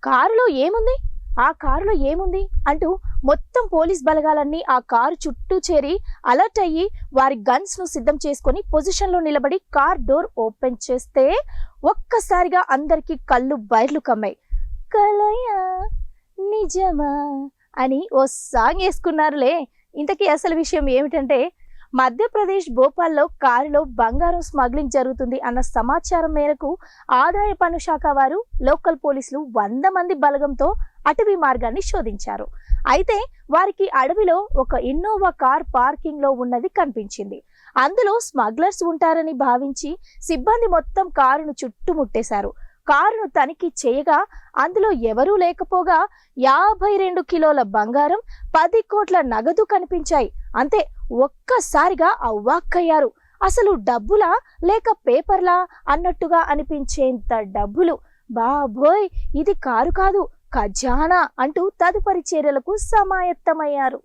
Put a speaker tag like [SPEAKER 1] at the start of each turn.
[SPEAKER 1] కారులో ఏముంది ఆ కారులో ఏముంది అంటూ మొత్తం పోలీస్ బలగాలన్నీ ఆ కారు చుట్టూ చేరి అలర్ట్ అయ్యి వారి గన్స్ ను సిద్ధం చేసుకొని పొజిషన్ లో నిలబడి కార్ డోర్ ఓపెన్ చేస్తే ఒక్కసారిగా అందరికి కళ్ళు బైర్లు కమ్మాయి. కలయా నిజమా అని ఓ సాంగ్ వేసుకున్నారులే. ఇంతకీ అసలు విషయం ఏమిటంటే, మధ్యప్రదేశ్ భోపాల్లో కారులో బంగారం స్మగ్లింగ్ జరుగుతుంది అన్న సమాచారం మేరకు ఆదాయ పన్ను శాఖ వారు లోకల్ పోలీసులు 100 మంది బలగంతో అటవీ మార్గాన్ని శోధించారు. అయితే వారికి అడవిలో ఒక ఇన్నోవా కార్ పార్కింగ్ లో ఉన్నది కనిపించింది. అందులో స్మగ్లర్స్ ఉంటారని భావించి సిబ్బంది మొత్తం కారును చుట్టుముట్టేశారు. కారును తనిఖీ చేయగా అందులో ఎవరూ లేకపోగా 52 కిలోల బంగారం, 10 కోట్ల నగదు కనిపించాయి. అంతే, ఒక్కసారిగా అవ్వాక్కయ్యారు. అసలు డబ్బులా లేక పేపర్లా అన్నట్టుగా అనిపించేంత డబ్బులు. బాబోయ్, ఇది కారు కాదు, ఖజానా అంటూ తదుపరి చర్యలకు సమాయత్తమయ్యారు.